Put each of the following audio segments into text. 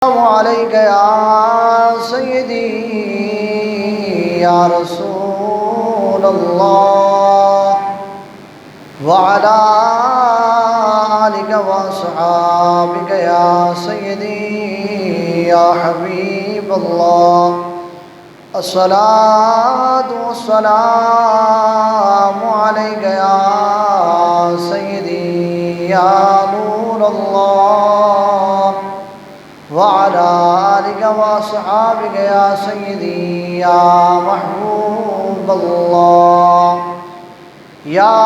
السلام علیک یا سیدی یا رسول اللہ وعلا آلک واصحابک یا سیدی یا حبیب اللہ الصلاۃ والسلام علیک یا سیدی یا نور اللہ وعلى آلك وصحابك يا سيدي يا محبوب الله يا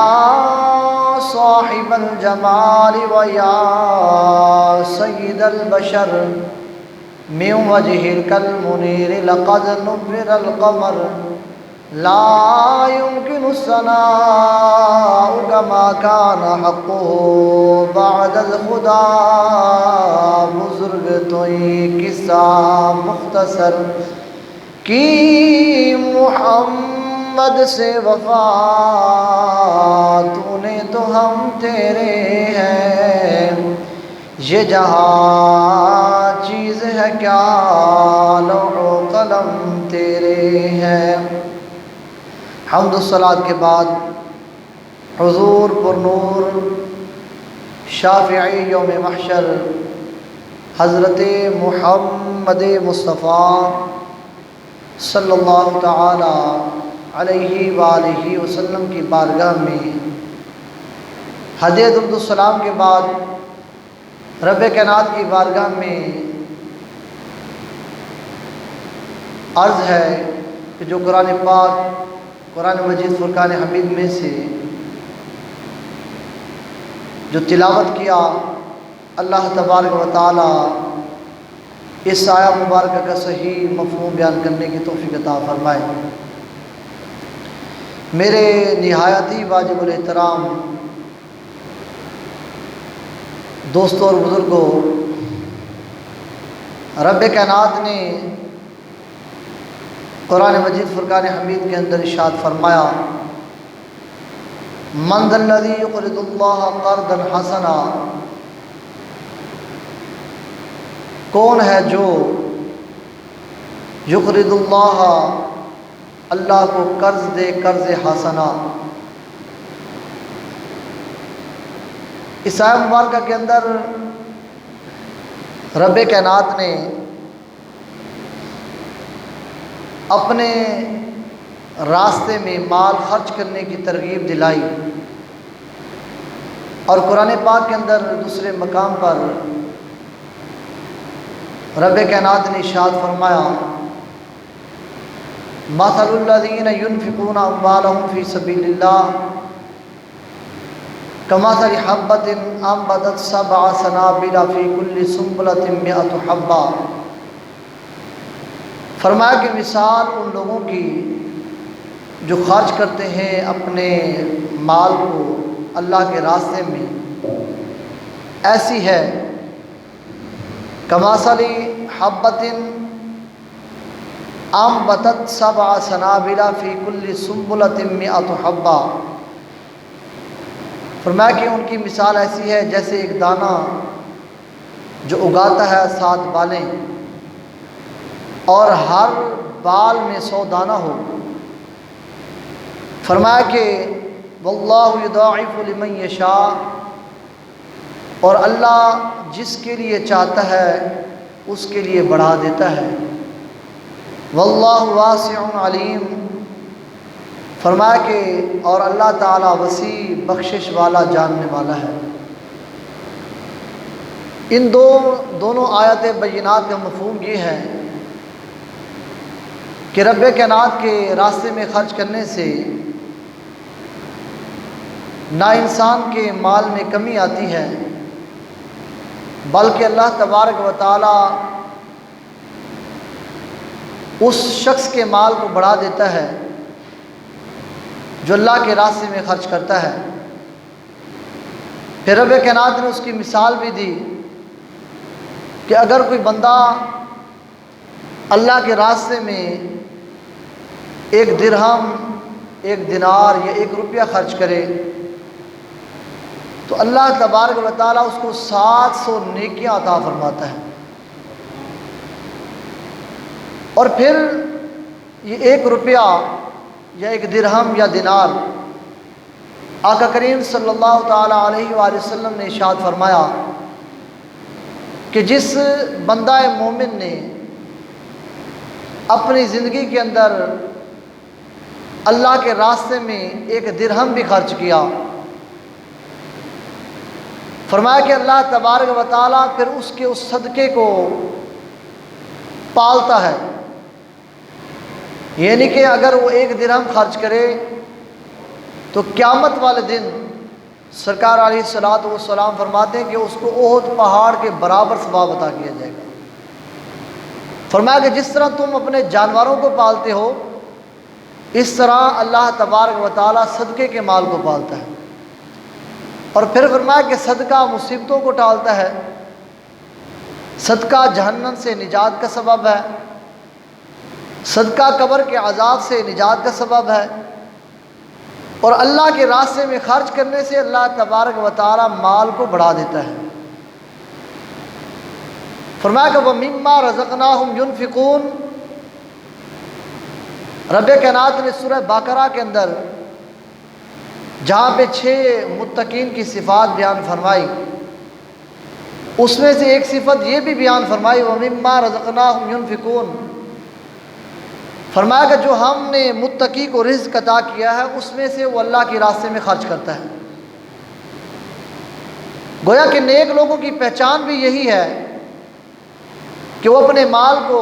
صاحب الجمال ويا سيد البشر من وجهك المنير لقد نبر القمر لا يمكن الثناء كما كان حقه بعد الخدا بزرگ توئی قصہ مختصر کی محمد سے وفا تو نے تو ہم تیرے ہیں یہ جہاں چیز ہے کیا لوح و قلم تیرے ہیں۔ حمد و صلوات کے بعد حضور پر نور شافعی یوم محشر حضرت محمد مصطفیٰ صلی اللہ تعالی علیہ وآلہ وسلم کی بارگاہ میں ہدیہ درود السلام کے بعد رب کائنات کی بارگاہ میں عرض ہے کہ جو قرآن پاک قرآن مجید فرقان حمید میں سے جو تلاوت کیا اللہ تبارک و تعالی اس آیہ مبارکہ کا صحیح مفہوم بیان کرنے کی توفیق عطا فرمائے۔ میرے نہایت ہی واجب الاحترام دوستوں اور بزرگوں، رب کائنات نے قرآن مجید فرقان حمید کے اندر ارشاد فرمایا، من ذا الذی یقرض اللہ قرضا حسنا، کون ہے جو یقرض اللہ اللہ کو قرض دے قرض حسنا۔ اس آیہ مبارکہ کے اندر رب کائنات نے اپنے راستے میں مال خرچ کرنے کی ترغیب دلائی، اور قرآن پاک کے اندر دوسرے مقام پر رب کائنات نے ارشاد فرمایا، مثل الذین ينفقون اموالهم فی سبیل اللہ کمثل حبۃ انبتت سبع سنابل فی کل سنبلۃ مئۃ حبۃ۔ فرمایا کہ مثال ان لوگوں کی جو خرچ کرتے ہیں اپنے مال کو اللہ کے راستے میں، ایسی ہے کمثل حبۃ انبتت سبع سنابل فی کل سنبلۃ مئۃ حبۃ۔ فرمایا کہ ان کی مثال ایسی ہے جیسے ایک دانہ جو اگاتا ہے 7 بالیں اور ہر بال میں 100 دانہ ہو۔ فرمایا کہ واللہ یضاعف لمن یشاء، اور اللہ جس کے لیے چاہتا ہے اس کے لیے بڑھا دیتا ہے۔ واللہ واسع علیم، فرمایا کہ اور اللہ تعالیٰ وسیع بخشش والا جاننے والا ہے۔ ان دونوں آیات بینات کا مفہوم یہ ہے کہ رب کائنات کے راستے میں خرچ کرنے سے نہ انسان کے مال میں کمی آتی ہے، بلکہ اللہ تبارک و تعالی اس شخص کے مال کو بڑھا دیتا ہے جو اللہ کے راستے میں خرچ کرتا ہے۔ پھر رب کائنات نے اس کی مثال بھی دی کہ اگر کوئی بندہ اللہ کے راستے میں 1 درہم 1 دینار یا 1 روپیہ خرچ کرے تو اللہ تبارک و تعالیٰ اس کو 700 نیکیاں عطا فرماتا ہے۔ اور پھر یہ 1 روپیہ یا 1 درہم یا دینار آقا کریم صلی اللہ تعالیٰ علیہ وآلہ وسلم نے ارشاد فرمایا کہ جس بندہ مومن نے اپنی زندگی کے اندر اللہ کے راستے میں 1 درہم بھی خرچ کیا، فرمایا کہ اللہ تبارک و تعالیٰ پھر اس کے اس صدقے کو پالتا ہے۔ یعنی کہ اگر وہ 1 درہم خرچ کرے تو قیامت والے دن سرکار علیہ الصلوۃ والسلام فرماتے ہیں کہ اس کو احد پہاڑ کے برابر ثواب عطا کیا جائے گا۔ فرمایا کہ جس طرح تم اپنے جانوروں کو پالتے ہو اس طرح اللہ تبارک و تعالیٰ صدقے کے مال کو پالتا ہے۔ اور پھر فرمایا کہ صدقہ مصیبتوں کو ٹالتا ہے، صدقہ جہنم سے نجات کا سبب ہے، صدقہ قبر کے عذاب سے نجات کا سبب ہے، اور اللہ کے راستے میں خرچ کرنے سے اللہ تبارک و تعالیٰ مال کو بڑھا دیتا ہے۔ فرمایا کہ وَمِمَّا رَزَقْنَاهُمْ يُنْفِقُونَ۔ رب کائنات نے سورہ بقرہ کے اندر جہاں پہ 6 متقین کی صفات بیان فرمائی، اس میں سے ایک صفت یہ بھی بیان فرمائی وَمِمَّا رَزَقْنَاهُمْ يُنْفِقُونَ۔ فرمایا کہ جو ہم نے متقی کو رزق عطا کیا ہے اس میں سے وہ اللہ کے راستے میں خرچ کرتا ہے۔ گویا کہ نیک لوگوں کی پہچان بھی یہی ہے کہ وہ اپنے مال کو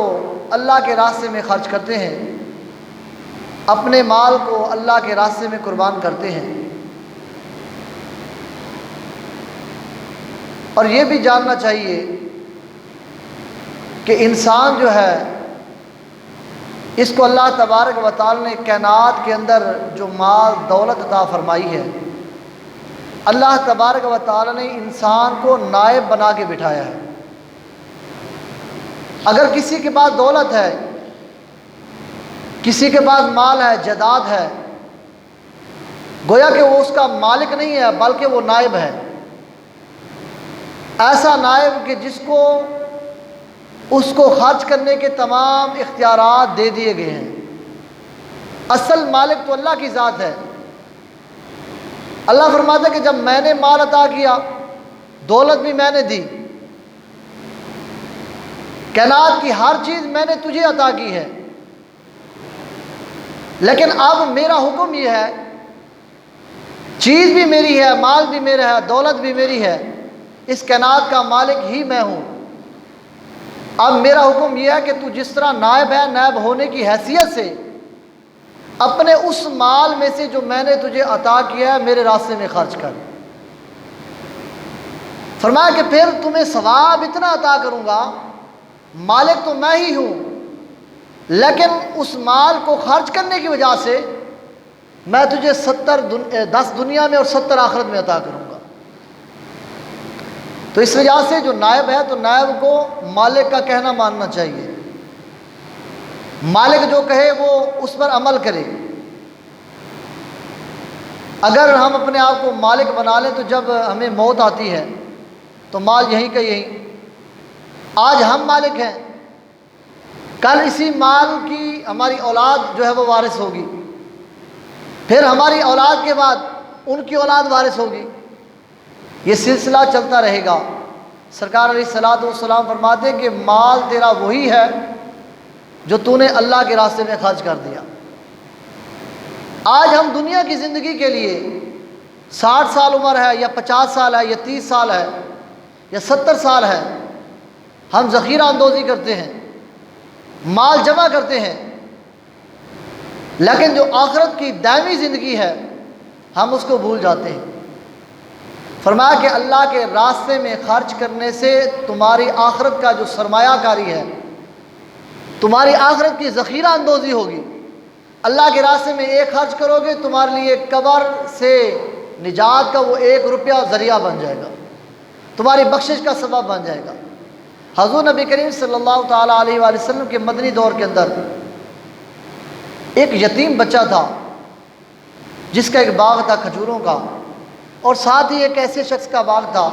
اللہ کے راستے میں خرچ کرتے ہیں، اپنے مال کو اللہ کے راستے میں قربان کرتے ہیں۔ اور یہ بھی جاننا چاہیے کہ انسان جو ہے اس کو اللہ تبارک و تعالی نے کائنات کے اندر جو مال دولت عطا فرمائی ہے، اللہ تبارک و تعالی نے انسان کو نائب بنا کے بٹھایا ہے۔ اگر کسی کے پاس دولت ہے، کسی کے پاس مال ہے، جائیداد ہے، گویا کہ وہ اس کا مالک نہیں ہے بلکہ وہ نائب ہے۔ ایسا نائب کہ جس کو اس کو خرچ کرنے کے تمام اختیارات دے دیے گئے ہیں۔ اصل مالک تو اللہ کی ذات ہے۔ اللہ فرماتا ہے کہ جب میں نے مال عطا کیا، دولت بھی میں نے دی، کائنات کی ہر چیز میں نے تجھے عطا کی ہے، لیکن اب میرا حکم یہ ہے، چیز بھی میری ہے، مال بھی میرا ہے، دولت بھی میری ہے، اس کائنات کا مالک ہی میں ہوں۔ اب میرا حکم یہ ہے کہ تو جس طرح نائب ہے، نائب ہونے کی حیثیت سے اپنے اس مال میں سے جو میں نے تجھے عطا کیا ہے میرے راستے میں خرچ کر۔ فرمایا کہ پھر تمہیں ثواب اتنا عطا کروں گا، مالک تو میں ہی ہوں، لیکن اس مال کو خرچ کرنے کی وجہ سے میں تجھے 10 دنیا میں اور 70 آخرت میں عطا کروں گا۔ تو اس وجہ سے جو نائب ہے تو نائب کو مالک کا کہنا ماننا چاہیے، مالک جو کہے وہ اس پر عمل کرے۔ اگر ہم اپنے آپ کو مالک بنا لیں تو جب ہمیں موت آتی ہے تو مال یہیں کا یہیں، آج ہم مالک ہیں، کل اسی مال کی ہماری اولاد جو ہے وہ وارث ہوگی، پھر ہماری اولاد کے بعد ان کی اولاد وارث ہوگی، یہ سلسلہ چلتا رہے گا۔ سرکار علیہ الصلوۃ والسلام فرماتے ہیں کہ مال تیرا وہی ہے جو تو نے اللہ کے راستے میں خرچ کر دیا۔ آج ہم دنیا کی زندگی کے لیے 60 سال عمر ہے یا 50 سال ہے یا 30 سال ہے یا 70 سال ہے، ہم ذخیرہ اندوزی کرتے ہیں، مال جمع کرتے ہیں، لیکن جو آخرت کی دائمی زندگی ہے ہم اس کو بھول جاتے ہیں۔ فرمایا کہ اللہ کے راستے میں خرچ کرنے سے تمہاری آخرت کا جو سرمایہ کاری ہے، تمہاری آخرت کی ذخیرہ اندوزی ہوگی۔ اللہ کے راستے میں ایک خرچ کرو گے، تمہارے لیے قبر سے نجات کا وہ 1 روپیہ ذریعہ بن جائے گا، تمہاری بخشش کا سبب بن جائے گا۔ حضور نبی کریم صلی اللہ تعالیٰ علیہ وآلہ وسلم کے مدنی دور کے اندر ایک یتیم بچہ تھا جس کا ایک باغ تھا کھجوروں کا، اور ساتھ ہی ایک ایسے شخص کا باغ تھا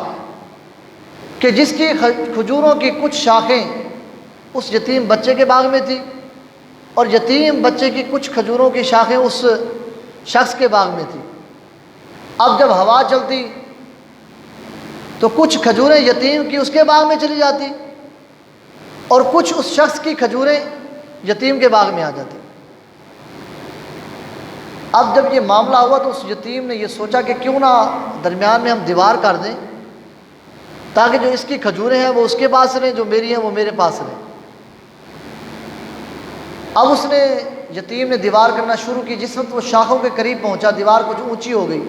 کہ جس کی کھجوروں کی کچھ شاخیں اس یتیم بچے کے باغ میں تھی اور یتیم بچے کی کچھ کھجوروں کی شاخیں اس شخص کے باغ میں تھی۔ اب جب ہوا چلتی تو کچھ کھجوریں یتیم کی اس کے باغ میں چلی جاتی اور کچھ اس شخص کی کھجوریں یتیم کے باغ میں آ جاتی۔ اب جب یہ معاملہ ہوا تو اس یتیم نے یہ سوچا کہ کیوں نہ درمیان میں ہم دیوار کر دیں تاکہ جو اس کی کھجوریں ہیں وہ اس کے پاس رہیں، جو میری ہیں وہ میرے پاس رہیں۔ اب اس نے یتیم نے دیوار کرنا شروع کی۔ جس وقت وہ شاخوں کے قریب پہنچا، دیوار کچھ اونچی ہو گئی،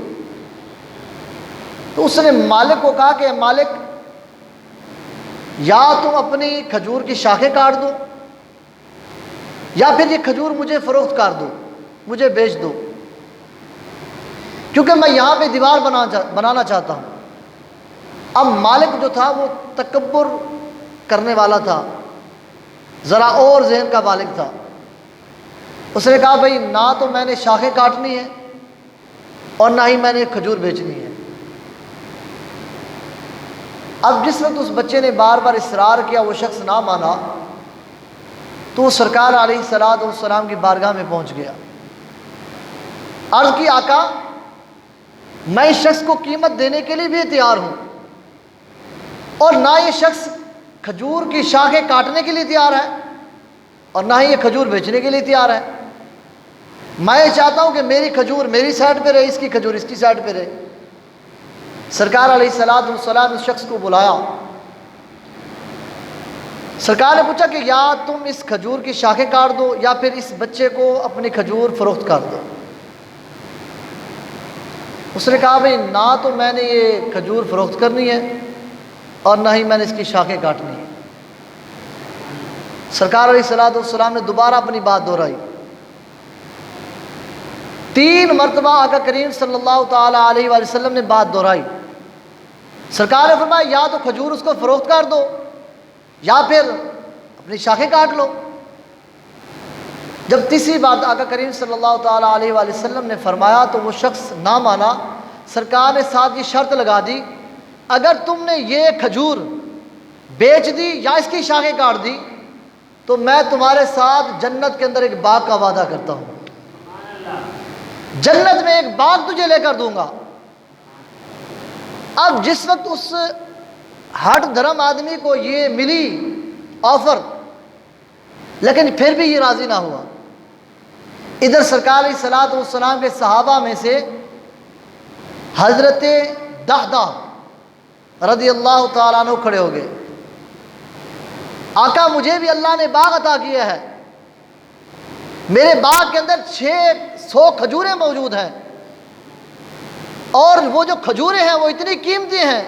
تو اس نے مالک کو کہا کہ مالک، یا تم اپنی کھجور کی شاخیں کاٹ دو یا پھر یہ کھجور مجھے فروخت کر دو، مجھے بیچ دو، کیونکہ میں یہاں پہ دیوار بنانا چاہتا ہوں۔ اب مالک جو تھا وہ تکبر کرنے والا تھا، ذرا اور ذہن کا مالک تھا۔ اس نے کہا بھائی نہ تو میں نے شاخیں کاٹنی ہیں اور نہ ہی میں نے کھجور بیچنی ہے۔ اب جس وقت اس بچے نے بار بار اصرار کیا، وہ شخص نہ مانا، تو وہ سرکار علیہ الصلوۃ والسلام کی بارگاہ میں پہنچ گیا۔ عرض کی آقا، میں اس شخص کو قیمت دینے کے لیے بھی تیار ہوں اور نہ یہ شخص کھجور کی شاخیں کاٹنے کے لیے تیار ہے اور نہ ہی یہ کھجور بیچنے کے لیے تیار ہے۔ میں یہ چاہتا ہوں کہ میری کھجور میری سائڈ پہ رہے، اس کی کھجور اس کی سائڈ پہ رہے۔ سرکار علیہ الصلوۃ والسلام اس شخص کو بلایا۔ سرکار نے پوچھا کہ یا تم اس کھجور کی شاخیں کاٹ دو یا پھر اس بچے کو اپنی کھجور فروخت کر دو۔ اس نے کہا بھئی نہ تو میں نے یہ کھجور فروخت کرنی ہے اور نہ ہی میں نے اس کی شاخیں کاٹنی ہے۔ سرکار علیہ الصلوۃ والسلام نے دوبارہ اپنی بات دہرائی۔ 3 مرتبہ آقا کریم صلی اللہ تعالی علیہ وآلہ وسلم نے بات دہرائی۔ سرکار نے فرمایا یا تو کھجور اس کو فروخت کر دو یا پھر اپنی شاخیں کاٹ لو۔ جب تیسری بات آقا کریم صلی اللہ تعالی علیہ وآلہ وسلم نے فرمایا تو وہ شخص نہ مانا۔ سرکار نے ساتھ یہ شرط لگا دی، اگر تم نے یہ کھجور بیچ دی یا اس کی شاخیں کاٹ دی تو میں تمہارے ساتھ جنت کے اندر ایک باغ کا وعدہ کرتا ہوں، جنت میں ایک باغ تجھے لے کر دوں گا۔ اب جس وقت اس ہٹ دھرم آدمی کو یہ ملی آفر، لیکن پھر بھی یہ راضی نہ ہوا۔ ادھر سرکار علیہ الصلوۃ والسلام کے صحابہ میں سے حضرت دحدہ رضی اللہ تعالیٰ عنہ کھڑے ہو گئے۔ آقا مجھے بھی اللہ نے باغ عطا کیا ہے، میرے باغ کے اندر 600 کھجوریں موجود ہیں اور وہ جو کھجوریں ہیں وہ اتنی قیمتی ہیں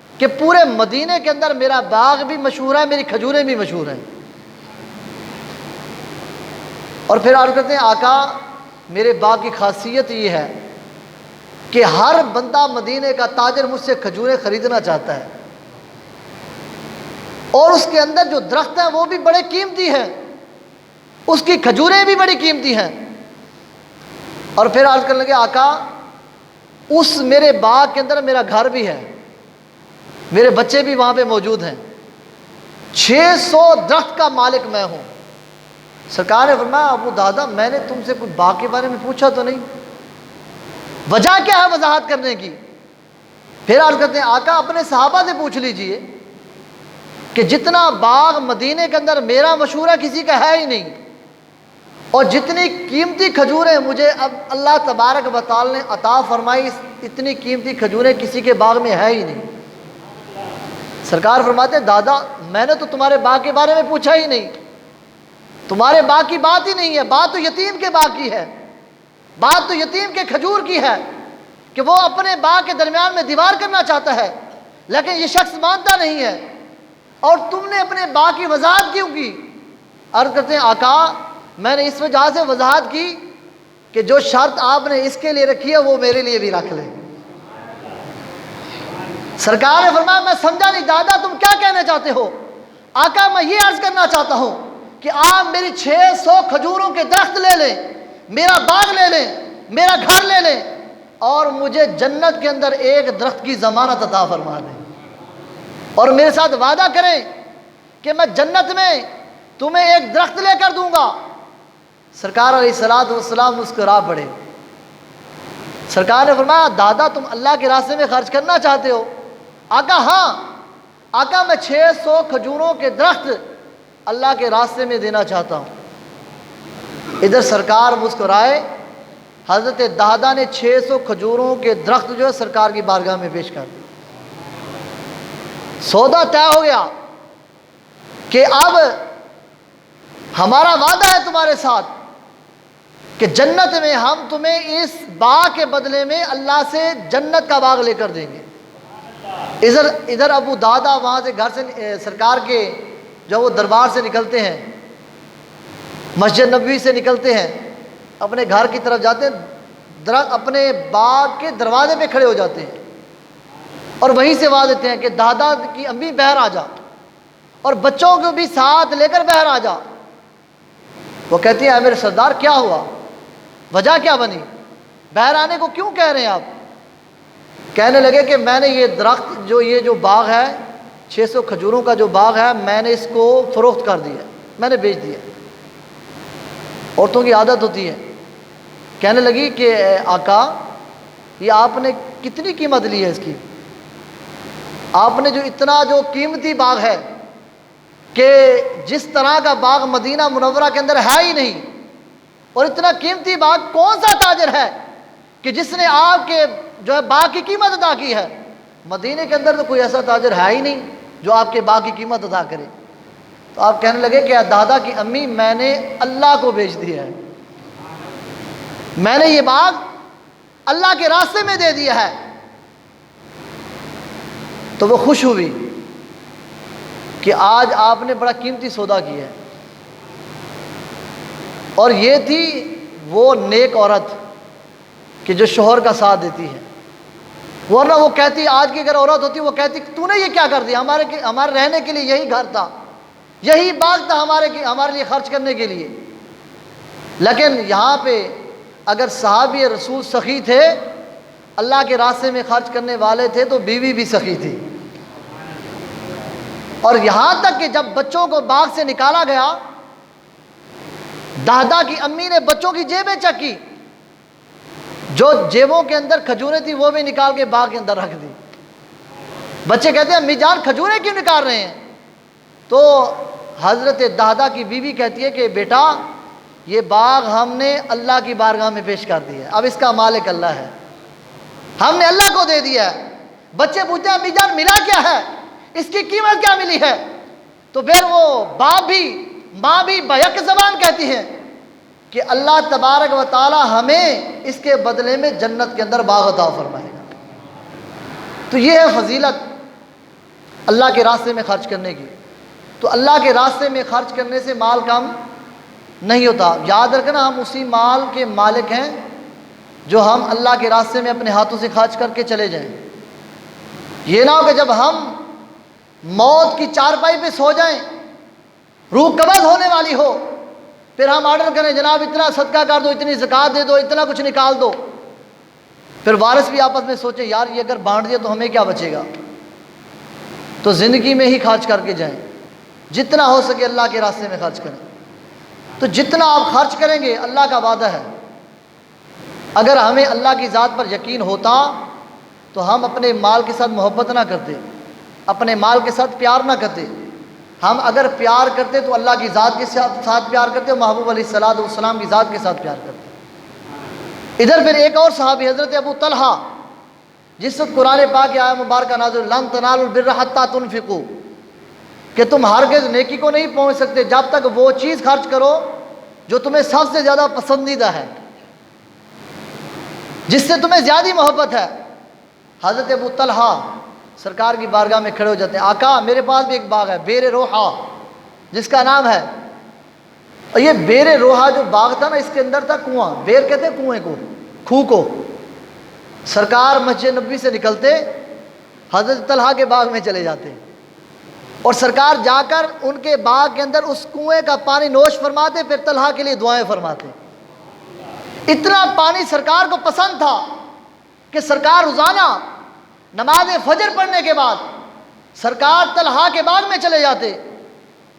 کہ پورے مدینے کے اندر میرا باغ بھی مشہور ہے، میری کھجوریں بھی مشہور ہیں۔ اور پھر عرض کرتے ہیں آقا میرے باغ کی خاصیت یہ ہے کہ ہر بندہ مدینے کا تاجر مجھ سے کھجوریں خریدنا چاہتا ہے اور اس کے اندر جو درخت ہیں وہ بھی بڑے قیمتی ہیں، اس کی کھجوریں بھی بڑی قیمتی ہیں۔ اور پھر عرض کرنے لگے آقا اس میرے باغ کے اندر میرا گھر بھی ہے، میرے بچے بھی وہاں پہ موجود ہیں، 600 درخت کا مالک میں ہوں۔ سرکار نے فرمایا ابو دادا میں نے تم سے کچھ باغ کے بارے میں پوچھا تو نہیں، وجہ کیا ہے وضاحت کرنے کی؟ پھر عرض کرتے ہیں آقا اپنے صحابہ سے پوچھ لیجئے کہ جتنا باغ مدینے کے اندر میرا مشہور ہے کسی کا ہے ہی نہیں، اور جتنی قیمتی کھجوریں مجھے اب اللہ تبارک و تعالی نے عطا فرمائی، اتنی قیمتی کھجوریں کسی کے باغ میں ہے ہی نہیں۔ سرکار فرماتے ہیں دادا میں نے تو تمہارے باغ کے بارے میں پوچھا ہی نہیں، تمہارے باغ کی بات ہی نہیں ہے، بات تو یتیم کے باغ کی ہے، بات تو یتیم کے کھجور کی ہے کہ وہ اپنے باغ کے درمیان میں دیوار کرنا چاہتا ہے لیکن یہ شخص مانتا نہیں ہے، اور تم نے اپنے باغ کی وضاحت کیوں کی؟ عرض کرتے ہیں آقا میں نے اس وجہ سے وضاحت کی کہ جو شرط آپ نے اس کے لیے رکھی ہے وہ میرے لیے بھی رکھ لیں۔ سرکار نے فرمایا میں سمجھا نہیں دادا تم کیا کہنا چاہتے ہو؟ آقا میں یہ عرض کرنا چاہتا ہوں کہ آپ میری 600 کھجوروں کے درخت لے لیں، میرا باغ لے لیں، میرا گھر لے لیں اور مجھے جنت کے اندر ایک درخت کی ضمانت عطا فرما دیں اور میرے ساتھ وعدہ کریں کہ میں جنت میں تمہیں ایک درخت لے کر دوں گا سرکار علیہ الصلوۃ والسلام مسکرا پڑے۔ سرکار نے فرمایا دادا تم اللہ کے راستے میں خرچ کرنا چاہتے ہو؟ آقا ہاں آقا میں 600 کھجوروں کے درخت اللہ کے راستے میں دینا چاہتا ہوں۔ ادھر سرکار مسکرائے، حضرت دادا نے 600 کھجوروں کے درخت جو ہے سرکار کی بارگاہ میں پیش کر دی۔ سودا طے ہو گیا کہ اب ہمارا وعدہ ہے تمہارے ساتھ کہ جنت میں ہم تمہیں اس باغ کے بدلے میں اللہ سے جنت کا باغ لے کر دیں گے۔ ادھر ابو دادا وہاں سے گھر سے سرکار کے جو وہ دربار سے نکلتے ہیں، مسجد نبوی سے نکلتے ہیں، اپنے گھر کی طرف جاتے ہیں، اپنے باغ کے دروازے پہ کھڑے ہو جاتے ہیں اور وہیں سے آواز دیتے ہیں کہ دادا کی امی باہر آ جا اور بچوں کو بھی ساتھ لے کر باہر آ جا۔ وہ کہتی ہیں اے میرے سردار کیا ہوا، وجہ کیا بنی، باہر آنے کو کیوں کہہ رہے ہیں آپ؟ کہنے لگے کہ میں نے یہ درخت یہ جو باغ ہے 600 کھجوروں کا جو باغ ہے میں نے اس کو فروخت کر دیا، میں نے بیچ دیا۔ عورتوں کی عادت ہوتی ہے، کہنے لگی کہ آقا یہ آپ نے کتنی قیمت لی ہے اس کی؟ آپ نے جو اتنا جو قیمتی باغ ہے کہ جس طرح کا باغ مدینہ منورہ کے اندر ہے ہی نہیں، اور اتنا قیمتی باغ کون سا تاجر ہے کہ جس نے آپ کے جو ہے باغ کی قیمت ادا کی ہے؟ مدینے کے اندر تو کوئی ایسا تاجر ہے ہی نہیں جو آپ کے باغ کی قیمت ادا کرے۔ تو آپ کہنے لگے کہ دادا کی امی میں نے اللہ کو بیچ دیا ہے، میں نے یہ باغ اللہ کے راستے میں دے دیا ہے۔ تو وہ خوش ہوئی کہ آج آپ نے بڑا قیمتی سودا کیا ہے۔ اور یہ تھی وہ نیک عورت کہ جو شوہر کا ساتھ دیتی ہے، ورنہ وہ کہتی آج کی اگر عورت ہوتی وہ کہتی تو نے یہ کیا کر دیا، ہمارے رہنے کے لیے یہی گھر تھا، یہی باغ تھا ہمارے لیے خرچ کرنے کے لیے۔ لیکن یہاں پہ اگر صحابی رسول سخی تھے، اللہ کے راستے میں خرچ کرنے والے تھے، تو بیوی بھی سخی تھی۔ اور یہاں تک کہ جب بچوں کو باغ سے نکالا گیا، دادا کی امی نے بچوں کی جیبیں چیک کی، جو جیبوں کے اندر کھجوریں تھی وہ بھی نکال کے باغ کے اندر رکھ دی۔ بچے کہتے ہیں امی جان کھجوریں کیوں نکال رہے ہیں؟ تو حضرت دادا کی بیوی کہتی ہے کہ بیٹا یہ باغ ہم نے اللہ کی بارگاہ میں پیش کر دیا ہے، اب اس کا مالک اللہ ہے، ہم نے اللہ کو دے دیا ہے۔ بچے پوچھتے ہیں امی جان ملا کیا ہے، اس کی قیمت کیا ملی ہے؟ تو پھر وہ باپ بھی ماں بھی بیک زبان کہتی ہے کہ اللہ تبارک و تعالی ہمیں اس کے بدلے میں جنت کے اندر باغ عطا فرمائے گا۔ تو یہ ہے فضیلت اللہ کے راستے میں خرچ کرنے کی۔ تو اللہ کے راستے میں خرچ کرنے سے مال کم نہیں ہوتا۔ یاد رکھنا ہم اسی مال کے مالک ہیں جو ہم اللہ کے راستے میں اپنے ہاتھوں سے خرچ کر کے چلے جائیں۔ یہ نہ ہو کہ جب ہم موت کی چارپائی پہ سو جائیں، روح قبض ہونے والی ہو، پھر ہم آرڈر کریں جناب اتنا صدقہ کر دو، اتنی زکوٰۃ دے دو، اتنا کچھ نکال دو، پھر وارث بھی آپس میں سوچیں یار یہ اگر بانٹ دیا تو ہمیں کیا بچے گا۔ تو زندگی میں ہی خرچ کر کے جائیں، جتنا ہو سکے اللہ کے راستے میں خرچ کریں۔ تو جتنا آپ خرچ کریں گے اللہ کا وعدہ ہے، اگر ہمیں اللہ کی ذات پر یقین ہوتا تو ہم اپنے مال کے ساتھ محبت نہ کرتے، اپنے مال کے ساتھ پیار نہ کرتے۔ ہم اگر پیار کرتے تو اللہ کی ذات کے ساتھ پیار کرتے اور محبوب علیہ الصلوۃ والسلام کی ذات کے ساتھ پیار کرتے۔ ادھر پھر ایک اور صحابی حضرت ابو طلحہ، جس وقت قرآن پاک کی آیت مبارکہ نازل لن تنالوا البر حتی تنفقوا، کہ تم ہرگز نیکی کو نہیں پہنچ سکتے جب تک وہ چیز خرچ کرو جو تمہیں سب سے زیادہ پسندیدہ ہے، جس سے تمہیں زیادہ محبت ہے۔ حضرت ابو طلحہ سرکار کی بارگاہ میں کھڑے ہو جاتے ہیں، آقا میرے پاس بھی ایک باغ ہے بیر روحا جس کا نام ہے، اور یہ بیر روحا جو باغ تھا نا اس کے اندر تھا کنواں، بیر کہتے ہیں کنویں کو، کھو کو۔ سرکار مسجد نبوی سے نکلتے حضرت طلحہ کے باغ میں چلے جاتے اور سرکار جا کر ان کے باغ کے اندر اس کنویں کا پانی نوش فرماتے، پھر طلحہ کے لیے دعائیں فرماتے۔ اتنا پانی سرکار کو پسند تھا کہ سرکار روزانہ نماز فجر پڑھنے کے بعد سرکار طلحہ کے باغ میں چلے جاتے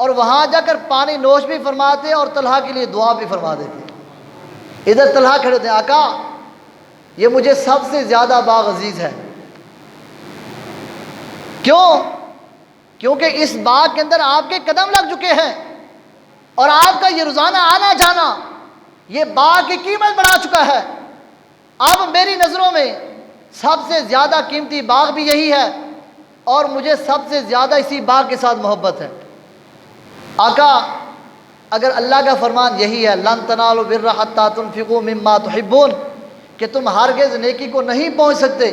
اور وہاں جا کر پانی نوش بھی فرماتے اور طلحہ کے لیے دعا بھی فرما دیتے۔ ادھر طلحہ کھڑے ہوتے ہیں، آقا یہ مجھے سب سے زیادہ باغ عزیز ہے۔ کیوں؟ کیونکہ اس باغ کے اندر آپ کے قدم لگ چکے ہیں، اور آپ کا یہ روزانہ آنا جانا یہ باغ کی قیمت بڑھا چکا ہے۔ اب میری نظروں میں سب سے زیادہ قیمتی باغ بھی یہی ہے، اور مجھے سب سے زیادہ اسی باغ کے ساتھ محبت ہے۔ آقا اگر اللہ کا فرمان یہی ہے، لن تنالوا البر حتی تنفقوا مما تحبون، کہ تم ہرگز نیکی کو نہیں پہنچ سکتے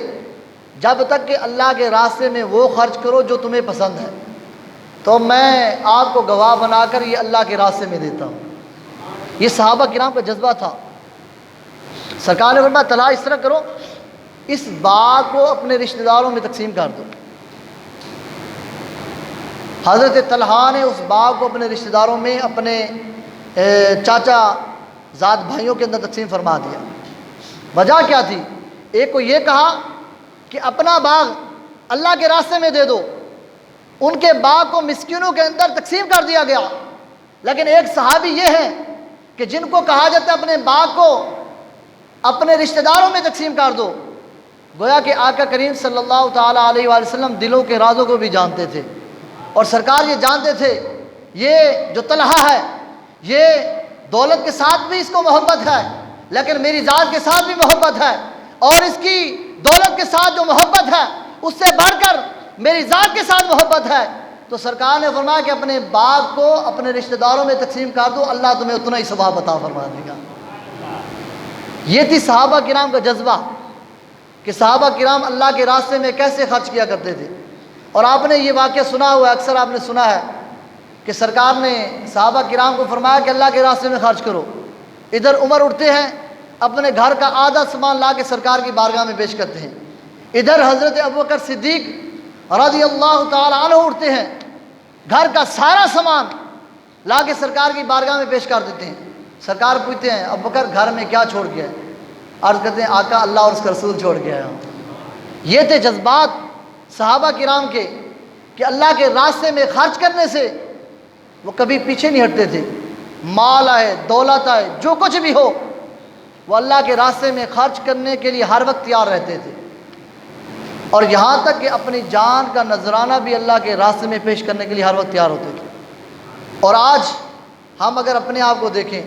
جب تک کہ اللہ کے راستے میں وہ خرچ کرو جو تمہیں پسند ہے، تو میں آپ کو گواہ بنا کر یہ اللہ کے راستے میں دیتا ہوں۔ یہ صحابہ کرام کا جذبہ تھا۔ سرکار نے فرمایا طلحہ اس طرح کرو، اس باغ کو اپنے رشتہ داروں میں تقسیم کر دو۔ حضرت طلحہ نے اس باغ کو اپنے رشتہ داروں میں، اپنے چاچا زاد بھائیوں کے اندر تقسیم فرما دیا۔ وجہ کیا تھی؟ ایک کو یہ کہا کہ اپنا باغ اللہ کے راستے میں دے دو، ان کے باغ کو مسکینوں کے اندر تقسیم کر دیا گیا۔ لیکن ایک صحابی یہ ہیں کہ جن کو کہا جاتا ہے اپنے باغ کو اپنے رشتہ داروں میں تقسیم کر دو۔ گویا کہ آقا کریم صلی اللہ تعالیٰ علیہ وآلہ وسلم دلوں کے رازوں کو بھی جانتے تھے، اور سرکار یہ جانتے تھے یہ جو طلحہ ہے یہ دولت کے ساتھ بھی اس کو محبت ہے، لیکن میری ذات کے ساتھ بھی محبت ہے، اور اس کی دولت کے ساتھ جو محبت ہے اس سے بڑھ کر میری ذات کے ساتھ محبت ہے۔ تو سرکار نے فرمایا کہ اپنے باغ کو اپنے رشتہ داروں میں تقسیم کر دو، اللہ تمہیں اتنا ہی ثواب عطا فرما دے گا۔ یہ تھی صحابہ کرام کا جذبہ کہ صحابہ کرام اللہ کے راستے میں کیسے خرچ کیا کرتے تھے۔ اور آپ نے یہ واقعہ سنا ہوا ہے، اکثر آپ نے سنا ہے کہ سرکار نے صحابہ کرام کو فرمایا کہ اللہ کے راستے میں خرچ کرو۔ ادھر عمر اٹھتے ہیں، اپنے گھر کا آدھا سامان لا کے سرکار کی بارگاہ میں پیش کرتے ہیں۔ ادھر حضرت ابوبکر صدیق رضی اللہ تعالیٰ عنہ اٹھتے ہیں، گھر کا سارا سامان لا کے سرکار کی بارگاہ میں پیش کر دیتے ہیں۔ سرکار پوچھتے ہیں ابوبکر گھر میں کیا چھوڑ گیا ہے؟ عرض کرتے ہیں آقا اللہ اور اس کا رسول چھوڑ گیا ہے۔ یہ تھے جذبات صحابہ کرام کے کہ اللہ کے راستے میں خرچ کرنے سے وہ کبھی پیچھے نہیں ہٹتے تھے۔ مال آئے، دولت آئے، جو کچھ بھی ہو وہ اللہ کے راستے میں خرچ کرنے کے لیے ہر وقت تیار رہتے تھے، اور یہاں تک کہ اپنی جان کا نذرانہ بھی اللہ کے راستے میں پیش کرنے کے لیے ہر وقت تیار ہوتے تھے۔ اور آج ہم اگر اپنے آپ کو دیکھیں،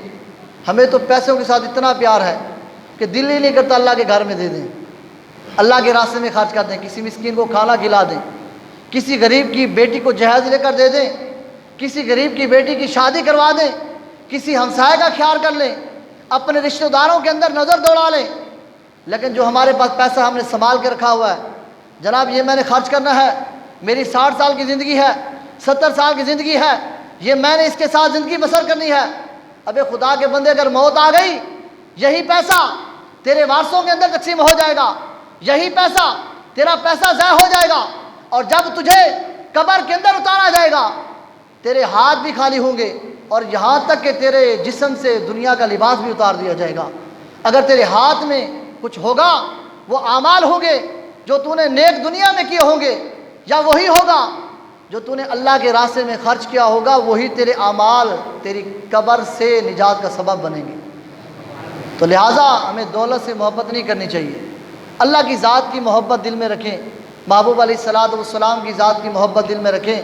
ہمیں تو پیسوں کے ساتھ اتنا پیار ہے کہ دل ہی نہیں کرتا اللہ کے گھر میں دے دیں، اللہ کے راستے میں خرچ کر دیں، کسی مسکین کو کھانا کھلا دیں، کسی غریب کی بیٹی کو جہیز لے کر دے دیں، کسی غریب کی بیٹی کی شادی کروا دیں، کسی ہمسائے کا خیال کر لیں، اپنے رشتہ داروں کے اندر نظر دوڑا لیں۔ لیکن جو ہمارے پاس پیسہ ہم نے سنبھال کے رکھا ہوا ہے، جناب یہ میں نے خرچ کرنا ہے، میری 60 سال کی زندگی ہے، 70 سال کی زندگی ہے، یہ میں نے اس کے ساتھ زندگی بسر کرنی ہے۔ ابے خدا کے بندے اگر موت آ گئی، یہی پیسہ تیرے وارثوں کے اندر تقسیم ہو جائے گا، یہی پیسہ تیرا پیسہ ضائع ہو جائے گا، اور جب تجھے قبر کے اندر اتارا جائے گا تیرے ہاتھ بھی خالی ہوں گے، اور یہاں تک کہ تیرے جسم سے دنیا کا لباس بھی اتار دیا جائے گا۔ اگر تیرے ہاتھ میں کچھ ہوگا وہ اعمال ہوں گے جو تو نے نیک دنیا میں کیے ہوں گے، یا وہی ہوگا جو تو نے اللہ کے راستے میں خرچ کیا ہوگا، وہی تیرے اعمال تیری قبر سے نجات کا سبب بنیں گے۔ تو لہٰذا ہمیں دولت سے محبت نہیں کرنی چاہیے، اللہ کی ذات کی محبت دل میں رکھیں، محبوب علیہ الصلوۃ والسلام کی ذات کی محبت دل میں رکھیں۔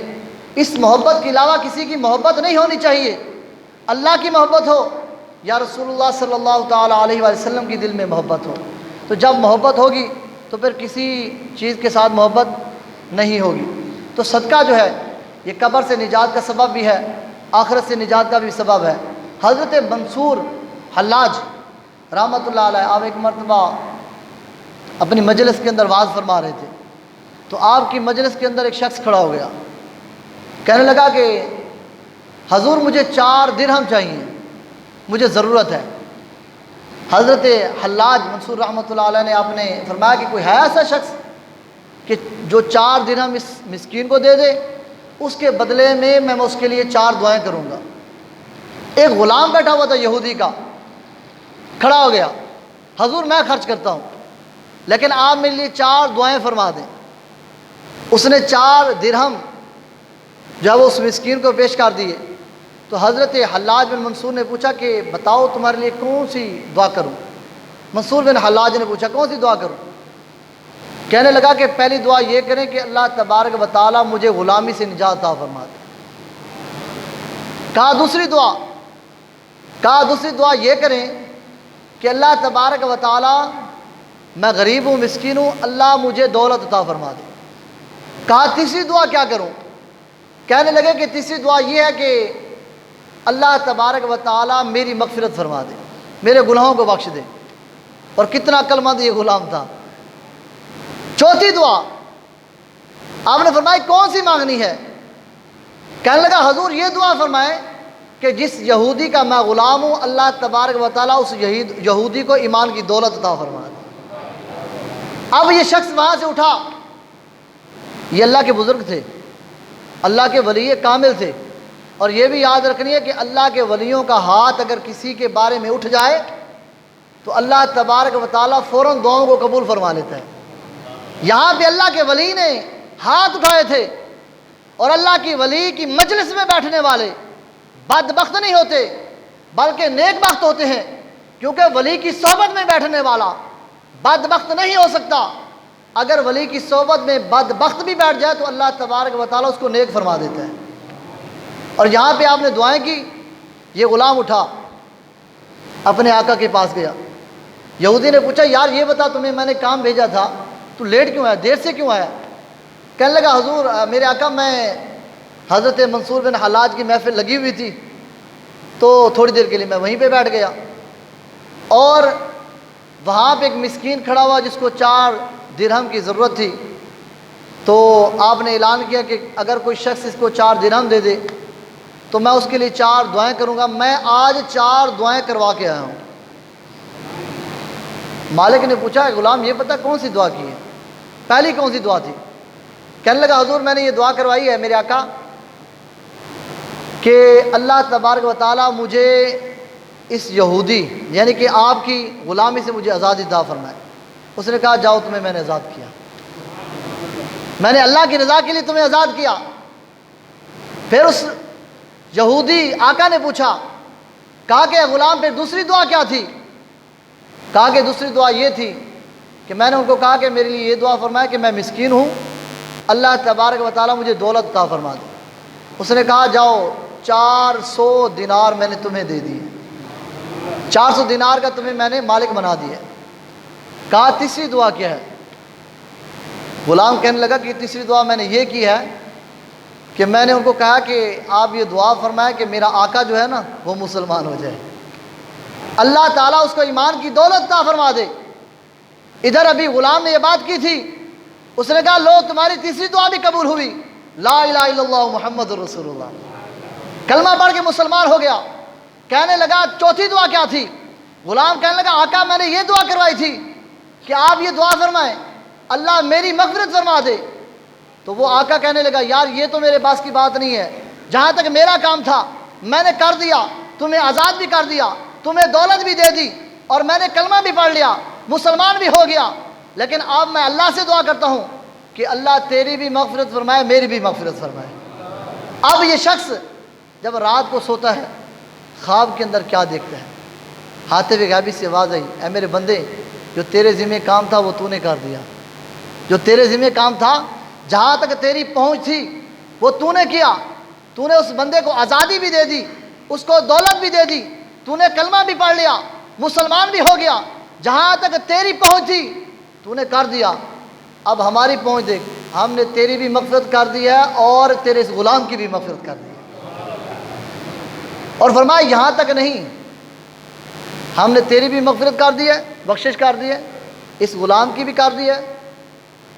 اس محبت کے علاوہ کسی کی محبت نہیں ہونی چاہیے۔ اللہ کی محبت ہو یا رسول اللہ صلی اللہ تعالیٰ علیہ وآلہ وسلم کی دل میں محبت ہو۔ تو جب محبت ہوگی تو پھر کسی چیز کے ساتھ محبت نہیں ہوگی۔ تو صدقہ جو ہے یہ قبر سے نجات کا سبب بھی ہے، آخرت سے نجات کا بھی سبب ہے۔ حضرت منصور حلاج رحمۃ اللہ علیہ آپ ایک مرتبہ اپنی مجلس کے اندر وعظ فرما رہے تھے، تو آپ کی مجلس کے اندر ایک شخص کھڑا ہو گیا، کہنے لگا کہ حضور مجھے 4 درہم چاہیے، مجھے ضرورت ہے۔ حضرت حلاج منصور رحمۃ اللہ علیہ نے آپ نے فرمایا کہ کوئی ہے ایسا شخص کہ جو 4 درہم اس مسکین کو دے دے، اس کے بدلے میں اس کے لیے 4 دعائیں کروں گا۔ ایک غلام بیٹھا ہوا تھا یہودی کا، کھڑا ہو گیا، حضور میں خرچ کرتا ہوں لیکن آپ میرے لیے 4 دعائیں فرما دیں۔ اس نے 4 درہم جب اس مسکین کو پیش کر دیے تو حضرت حلاج بن منصور نے پوچھا کہ بتاؤ تمہارے لیے کون سی دعا کروں؟ منصور بن حلاج نے پوچھا کون سی دعا کروں؟ کہنے لگا کہ پہلی دعا یہ کریں کہ اللہ تبارک و تعالیٰ مجھے غلامی سے نجات عطا فرما دے۔ کہا دوسری دعا یہ کریں کہ اللہ تبارک و تعالیٰ میں غریب ہوں، مسکین ہوں، اللہ مجھے دولت عطا فرما دے۔ کہا تیسری دعا کیا کروں؟ کہنے لگے کہ تیسری دعا یہ ہے کہ اللہ تبارک و تعالیٰ میری مغفرت فرما دے، میرے گناہوں کو بخش دے۔ اور کتنا عقل مند یہ غلام تھا۔ چوتھی دعا آپ نے فرمائی کون سی مانگنی ہے؟ کہنے لگا حضور یہ دعا فرمائیں کہ جس یہودی کا میں غلام ہوں اللہ تبارک و تعالیٰ اس یہودی کو ایمان کی دولت عطا فرما دے۔ اب یہ شخص وہاں سے اٹھا، یہ اللہ کے بزرگ تھے، اللہ کے ولی کامل تھے، اور یہ بھی یاد رکھنی ہے کہ اللہ کے ولیوں کا ہاتھ اگر کسی کے بارے میں اٹھ جائے تو اللہ تبارک و تعالیٰ فوراً دعاؤں کو قبول فرما لیتا ہے۔ یہاں پہ اللہ کے ولی نے ہاتھ اٹھائے تھے، اور اللہ کی ولی کی مجلس میں بیٹھنے والے بدبخت نہیں ہوتے بلکہ نیک بخت ہوتے ہیں، کیونکہ ولی کی صحبت میں بیٹھنے والا بدبخت نہیں ہو سکتا۔ اگر ولی کی صحبت میں بدبخت بھی بیٹھ جائے تو اللہ تبارک و تعالیٰ اس کو نیک فرما دیتا ہے۔ اور یہاں پہ آپ نے دعائیں کی، یہ غلام اٹھا اپنے آقا کے پاس گیا۔ یہودی نے پوچھا یار یہ بتا تمہیں میں نے کام بھیجا تھا، تو لیٹ کیوں آیا، دیر سے کیوں آیا؟ کہنے لگا حضور میرے آقا میں حضرت منصور بن حلاج کی محفل لگی ہوئی تھی تو تھوڑی دیر کے لیے میں وہیں پہ بیٹھ گیا، اور وہاں پہ ایک مسکین کھڑا ہوا جس کو 4 درہم کی ضرورت تھی، تو آپ نے اعلان کیا کہ اگر کوئی شخص اس کو 4 درہم دے دے تو میں اس کے لیے 4 دعائیں کروں گا۔ میں آج 4 دعائیں کروا کے آیا ہوں۔ مالک نے پوچھا غلام یہ پتہ کون سی دعا کی ہے؟ پہلی کون سی دعا تھی؟ کہنے لگا حضور میں نے یہ دعا کروائی ہے میرے آقا کہ اللہ تبارک و تعالیٰ مجھے اس یہودی یعنی کہ آپ کی غلامی سے مجھے آزادی عطا فرمائے۔ اس نے کہا جاؤ تمہیں میں نے آزاد کیا، میں نے اللہ کی رضا کے لیے تمہیں آزاد کیا۔ پھر اس یہودی آقا نے پوچھا، کہا کہ غلام پھر دوسری دعا کیا تھی؟ کہا کہ دوسری دعا یہ تھی کہ میں نے ان کو کہا کہ میرے لیے یہ دعا فرمائے کہ میں مسکین ہوں، اللہ تبارک و تعالیٰ مجھے دولت عطا فرما دے۔ اس نے کہا جاؤ 400 دینار میں نے تمہیں دے دیے، 400 دینار کا تمہیں میں نے مالک بنا دیا۔ کہا تیسری دعا کیا ہے؟ غلام کہنے لگا کہ تیسری دعا میں نے یہ کی ہے کہ میں نے ان کو کہا کہ آپ یہ دعا فرمائیں کہ میرا آقا جو ہے نا وہ مسلمان ہو جائے، اللہ تعالیٰ اس کو ایمان کی دولت عطا فرما دے۔ ادھر ابھی غلام نے یہ بات کی تھی، اس نے کہا لو تمہاری تیسری دعا بھی قبول ہوئی، لا الہ الا اللہ محمد رسول اللہ، کلمہ پڑھ کے مسلمان ہو گیا۔ کہنے لگا چوتھی دعا کیا تھی؟ غلام کہنے لگا آقا میں نے یہ دعا کروائی تھی کہ آپ یہ دعا فرمائیں اللہ میری مغفرت فرما دے۔ تو وہ آقا کہنے لگا یار یہ تو میرے پاس کی بات نہیں ہے، جہاں تک میرا کام تھا میں نے کر دیا، تمہیں آزاد بھی کر دیا، تمہیں دولت بھی دے دی، اور میں نے کلمہ بھی پڑھ لیا، مسلمان بھی ہو گیا، لیکن اب میں اللہ سے دعا کرتا ہوں کہ اللہ تیری بھی مغفرت فرمائے میری بھی مغفرت فرمائے۔ اب یہ شخص جب رات کو سوتا ہے خواب کے اندر کیا دیکھتا ہے؟ ہاتف غیبی سے آواز آئی، اے میرے بندے جو تیرے ذمہ کام تھا وہ تو نے کر دیا، جو تیرے ذمہ کام تھا جہاں تک تیری پہنچ تھی وہ تو نے کیا، تو نے اس بندے کو آزادی بھی دے دی، اس کو دولت بھی دے دی، تو نے کلمہ بھی پڑھ لیا، مسلمان بھی ہو گیا، جہاں تک تیری پہنچ تھی تو نے کر دیا۔ اب ہماری پہنچ دیکھ، ہم نے تیری بھی مغفرت کر دی ہے اور تیرے اس غلام کی بھی مغفرت کر دی ہے۔ اور فرمایا یہاں تک نہیں، ہم نے تیری بھی مغفرت کر دی ہے، بخشش کر دی ہے، اس غلام کی بھی کر دی ہے،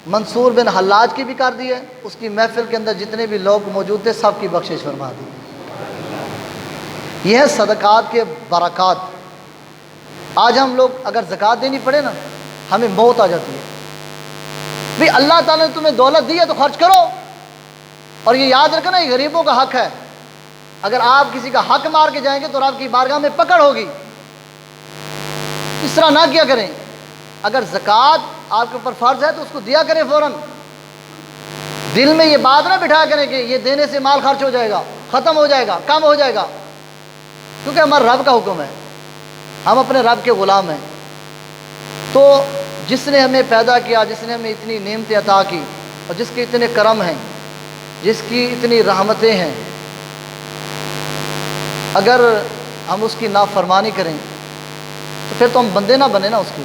منصور بن حلاج کی بھی کر دی ہے، اس کی محفل کے اندر جتنے بھی لوگ موجود تھے سب کی بخشش فرما دی۔ یہ ہے صدقات کے برکات۔ آج ہم لوگ اگر زکوٰۃ دینی پڑے نا ہمیں موت آ جاتی ہے، بھی اللہ تعالیٰ نے تمہیں دولت دی ہے تو خرچ کرو، اور یہ یاد رکھنا یہ غریبوں کا حق ہے، اگر آپ کسی کا حق مار کے جائیں گے تو آپ کی بارگاہ میں پکڑ ہوگی، اس طرح نہ کیا کریں۔ اگر زکوٰۃ آپ کے اوپر فرض ہے تو اس کو دیا کریں، فوراً دل میں یہ بات نہ بٹھا کریں کہ یہ دینے سے مال خرچ ہو جائے گا، ختم ہو جائے گا، کم ہو جائے گا، کیونکہ ہمارا رب کا حکم ہے، ہم اپنے رب کے غلام ہیں۔ تو جس نے ہمیں پیدا کیا، جس نے ہمیں اتنی نعمتیں عطا کی، اور جس کے اتنے کرم ہیں، جس کی اتنی رحمتیں ہیں، اگر ہم اس کی نافرمانی کریں تو پھر تو ہم بندے نہ بنے نا اس کی۔